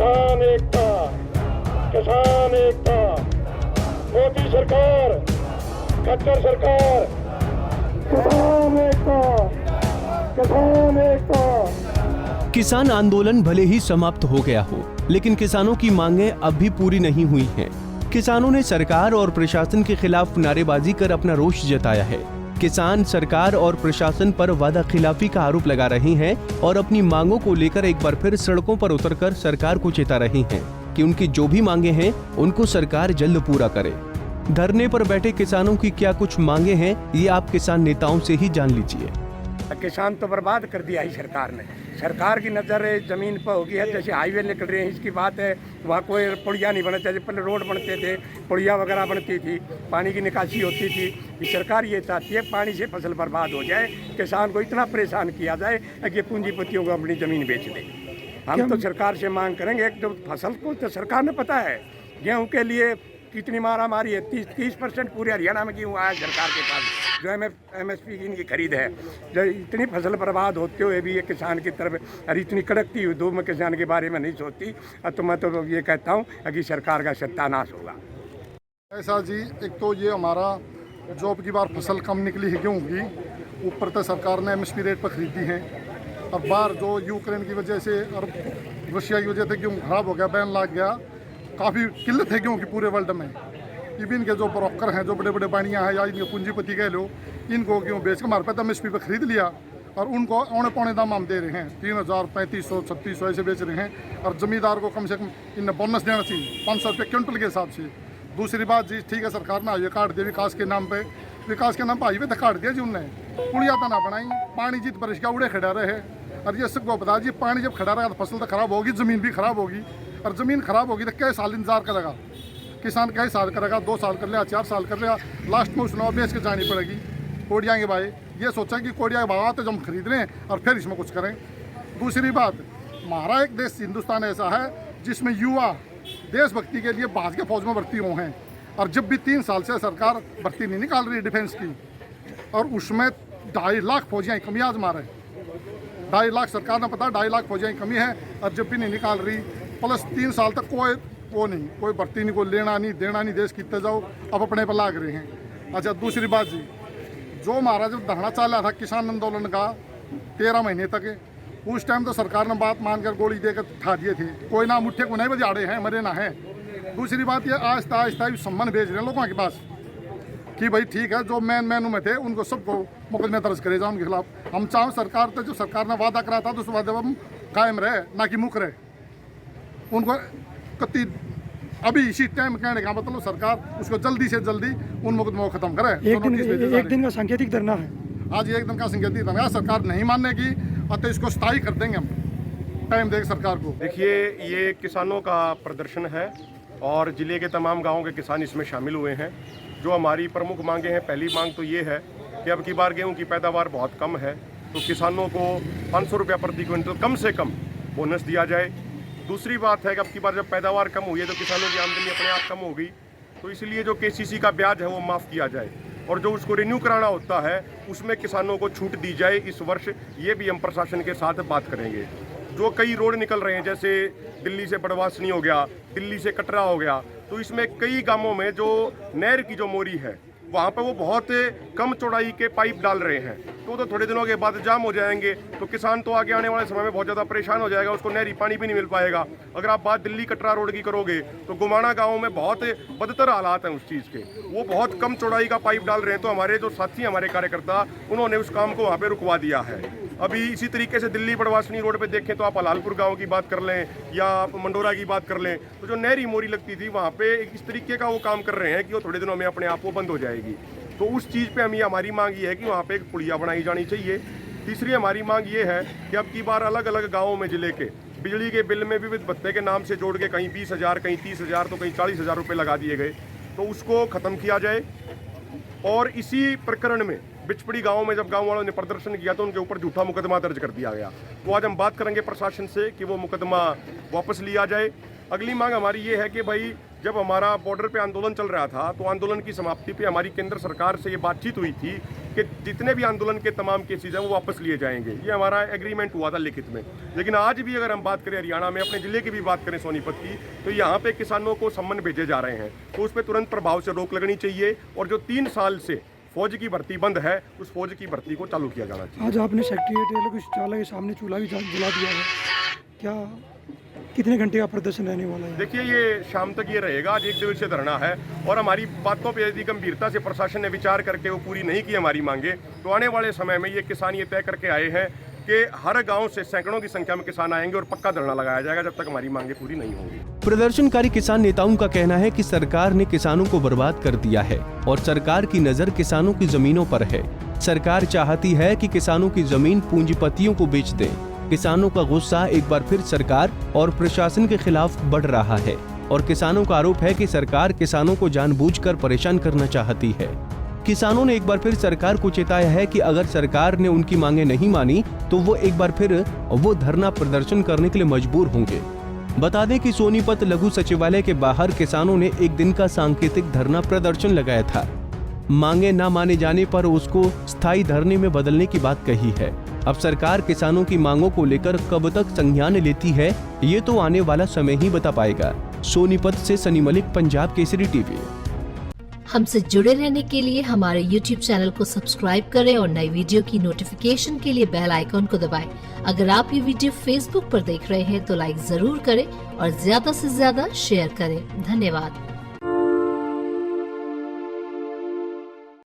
किसान एकता, किसान एकता। मोदी सरकार, खट्टर सरकार, किसान एकता, किसान एकता। किसान आंदोलन भले ही समाप्त हो गया हो, लेकिन किसानों की मांगें अब भी पूरी नहीं हुई हैं। किसानों ने सरकार और प्रशासन के खिलाफ नारेबाजी कर अपना रोष जताया है। किसान सरकार और प्रशासन पर वादा खिलाफी का आरोप लगा रहे हैं और अपनी मांगों को लेकर एक बार फिर सड़कों पर उतरकर सरकार को चेता रहे हैं कि उनकी जो भी मांगे हैं उनको सरकार जल्द पूरा करे। धरने पर बैठे किसानों की क्या कुछ मांगे हैं, ये आप किसान नेताओं से ही जान लीजिए। किसान तो बर्बाद कर दिया ही सरकार ने। सरकार की नज़र ज़मीन पर होगी है, जैसे हाईवे निकल रहे हैं इसकी बात है, वहाँ कोई पुलिया नहीं बना। जैसे पहले रोड बनते थे, पुलिया वगैरह बनती थी, पानी की निकासी होती थी। ये सरकार ये चाहती है पानी से फसल बर्बाद हो जाए, किसान को इतना परेशान किया जाए कि पूंजीपतियों को अपनी ज़मीन बेच दे। हम तो सरकार से मांग करेंगे, एक तो फसल को तो सरकार ने पता है गेहूँ के लिए कितनी मारा मारी है। 30% पूरे हरियाणा में गेहूँ आया सरकार के पास, जो MSP की इनकी खरीद है। जो इतनी फसल बर्बाद होते हुए भी ये किसान की तरफ और इतनी कड़कती हुई धूप में किसान के बारे में नहीं सोचती। तो मैं तो ये कहता हूँ कि सरकार का सत्यानाश होगा। ऐसा जी, एक तो ये हमारा जो अब की बार फसल कम निकली है गेहूँ की, ऊपर तो सरकार ने MSP रेट पर खरीदी है। और बाहर जो यूक्रेन की वजह से और रशिया की वजह से गेहूँ खराब हो गया, बैन लग गया, काफ़ी किल्लत है गेहूँ की पूरे वर्ल्ड में। इवन के जो ब्रोकर हैं, जो बड़े बड़े बानियाँ हैं या इनके पूंजीपति कह लो, इनको गेहूँ बेच के हमारे पास MSP पर खरीद लिया और उनको औने पौने दाम हम दे रहे हैं। 3000, 3500, 3600 ऐसे बेच रहे हैं। और ज़मींदार को कम से कम इन्हें बोनस देना चाहिए 500 रुपये क्विंटल के हिसाब से। दूसरी बात जी, ठीक है सरकार ने हाईवे काट दिया विकास के नाम पर, विकास के नाम पर हाईवे तो काट दिया जी उनने, पुलिया तो ना बनाई, पानी जीत बारिश का उड़े खड़ा रहे। और ये सबको बता जी, पानी जब खड़ा रहेगा तो फसल तो खराब होगी, ज़मीन भी खराब होगी। और ज़मीन खराब होगी तो कई साल इंतजार करेगा किसान, कई साल करेगा, 2 साल कर लिया, 4 साल कर लिया, लास्ट में उसने बेच के जानी पड़ेगी। कोड़िया के भाई ये सोचा कि कोड़िया के भाव तो जब खरीद लें और फिर इसमें कुछ करें। दूसरी बात, हमारा एक देश हिंदुस्तान ऐसा है जिसमें युवा देशभक्ति के लिए भाज के फौज में भर्ती हुए हैं। और जब भी 3 साल से सरकार भर्ती नहीं निकाल रही डिफेंस की, और उसमें 2.5 लाख फौजियाँ कमी आज मारे, 2.5 लाख सरकार ने पता 2.5 लाख फौजियाँ कमी है, और जब भी नहीं निकाल रही, प्लस 3 साल तक कोई भर्ती नहीं, कोई लेना नहीं देना नहीं, देश कितने जाओ अब अपने पर लाग रहे हैं। अच्छा, दूसरी बात जी, जो हमारा जब धरना चल रहा था किसान आंदोलन का 13 महीने तक, उस टाइम तो सरकार ने बात मानकर गोली देकर ठा दिए थे, कोई ना मुठ्ठे को नहीं बजाड़े हैं, मरे ना हैं। दूसरी बात ये आहिस्ता आहिस्ता सम्मान भेज रहे हैं लोगों के पास कि भाई ठीक है, जो मेनू में थे उनको सबको मुकदमे दर्ज करे जाए उनके खिलाफ। हम चाहें सरकार तो जो सरकार ने वादा करा था तो उस वादे पर हम कायम रहे, ना कि मुक रहे। उनको कति अभी इसी टाइम कहने का मतलब सरकार उसको जल्दी से जल्दी उन मुकदमों को खत्म करे। एक दिन का सांकेतिक धरना है आज, एक दिन का सांकेतिक धरना। सरकार नहीं मानने की तो इसको स्थायी कर देंगे हम, टाइम देंगे सरकार को। देखिए, ये किसानों का प्रदर्शन है और जिले के तमाम गाँवों के किसान इसमें शामिल हुए हैं। जो हमारी प्रमुख मांगे हैं, पहली मांग तो ये है कि अब की बार गेहूँ की पैदावार बहुत कम है, तो किसानों को 500 रुपया प्रति क्विंटल कम से कम बोनस दिया जाए। दूसरी बात है कि अब की बार जब पैदावार कम हुई है तो किसानों की आमदनी अपने आप कम हो गई, तो इसलिए जो KCC का ब्याज है वो माफ़ किया जाए, और जो उसको रिन्यू कराना होता है उसमें किसानों को छूट दी जाए इस वर्ष। ये भी हम प्रशासन के साथ बात करेंगे। जो कई रोड निकल रहे हैं, जैसे दिल्ली से बड़वासनी हो गया, दिल्ली से कटरा हो गया, तो इसमें कई गांवों में जो नहर की जो मोरी है वहाँ पर वो बहुत कम चौड़ाई के पाइप डाल रहे हैं, तो थोड़े दिनों के बाद जाम हो जाएंगे, तो किसान तो आगे आने वाले समय में बहुत ज़्यादा परेशान हो जाएगा, उसको नहरी पानी भी नहीं मिल पाएगा। अगर आप बात दिल्ली कटरा रोड की करोगे तो गुमाना गाँव में बहुत बदतर हालात हैं उस चीज़ के, वो बहुत कम चौड़ाई का पाइप डाल रहे हैं। तो हमारे जो साथी, हमारे कार्यकर्ता, उन्होंने उस काम को वहाँ पर रुकवा दिया है। अभी इसी तरीके से दिल्ली बड़वासनी रोड पे देखें तो आप हलालपुर गांव की बात कर लें या मंडोरा की बात कर लें, तो जो नहरी मोरी लगती थी वहाँ पे इस तरीके का वो काम कर रहे हैं कि वो थोड़े दिनों में अपने आप वो बंद हो जाएगी। तो उस चीज़ पे हमारी मांग ये है कि वहाँ पे एक पुलिया बनाई जानी चाहिए। तीसरी हमारी मांग ये है कि अब की बार अलग अलग गाँवों में जिले के बिजली के बिल में विविध भत्ते के नाम से जोड़ के कहीं 20,000, कहीं 30,000, तो कहीं 40,000 रुपये लगा दिए गए, तो उसको ख़त्म किया जाए। और इसी प्रकरण में बिचपड़ी गांव में जब गांव वालों ने प्रदर्शन किया तो उनके ऊपर झूठा मुकदमा दर्ज कर दिया गया। तो आज हम बात करेंगे प्रशासन से कि वो मुकदमा वापस लिया जाए। अगली मांग हमारी ये है कि भाई, जब हमारा बॉर्डर पे आंदोलन चल रहा था तो आंदोलन की समाप्ति पे हमारी केंद्र सरकार से ये बातचीत हुई थी कि जितने भी आंदोलन के तमाम केसेज हैं वो वापस लिए जाएंगे। ये हमारा एग्रीमेंट हुआ था लिखित में। लेकिन आज भी अगर हम बात करें हरियाणा में, अपने ज़िले की भी बात करें सोनीपत की, तो यहाँ पे किसानों को सम्मन भेजे जा रहे हैं, तो उस पर तुरंत प्रभाव से रोक लगनी चाहिए। और जो 3 साल से फौज की भर्ती बंद है, उस फौज की भर्ती को चालू किया जाना चाहिए। आज आपने सेक्रेटरी शौचालय के सामने चूल्हा भी जला दिया है, क्या कितने घंटे का प्रदर्शन रहने वाला है? देखिए, ये शाम तक ये रहेगा। आज 1 दिवसीय धरना है और हमारी बातों पर यदि गंभीरता से प्रशासन ने विचार करके वो पूरी नहीं की हमारी मांगे, तो आने वाले समय में ये किसान ये तय करके आए हैं कि हर गांव से सैकड़ों की संख्या में किसान आएंगे और पक्का धरना लगाया जाएगा जब तक हमारी मांगे पूरी नहीं होंगी। प्रदर्शनकारी किसान नेताओं का कहना है कि सरकार ने किसानों को बर्बाद कर दिया है और सरकार की नजर किसानों की जमीनों पर है। सरकार चाहती है कि किसानों की जमीन पूंजीपतियों को बेच दें। किसानों का गुस्सा एक बार फिर सरकार और प्रशासन के खिलाफ बढ़ रहा है और किसानों का आरोप है कि सरकार किसानों को जानबूझकर परेशान करना चाहती है। किसानों ने एक बार फिर सरकार को चेताया है कि अगर सरकार ने उनकी मांगे नहीं मानी तो वो एक बार फिर वो धरना प्रदर्शन करने के लिए मजबूर होंगे। बता दें कि सोनीपत लघु सचिवालय के बाहर किसानों ने एक दिन का सांकेतिक धरना प्रदर्शन लगाया था। मांगे न माने जाने पर उसको स्थायी धरने में बदलने की बात कही है। अब सरकार किसानों की मांगों को लेकर कब तक संज्ञान लेती है, ये तो आने वाला समय ही बता पाएगा। सोनीपत से सनी मलिक, पंजाब केसरी टीवी। हमसे जुड़े रहने के लिए हमारे YouTube चैनल को सब्सक्राइब करें और नई वीडियो की नोटिफिकेशन के लिए बेल आइकॉन को दबाएं। अगर आप ये वीडियो Facebook पर देख रहे हैं तो लाइक जरूर करें और ज्यादा से ज्यादा शेयर करें। धन्यवाद।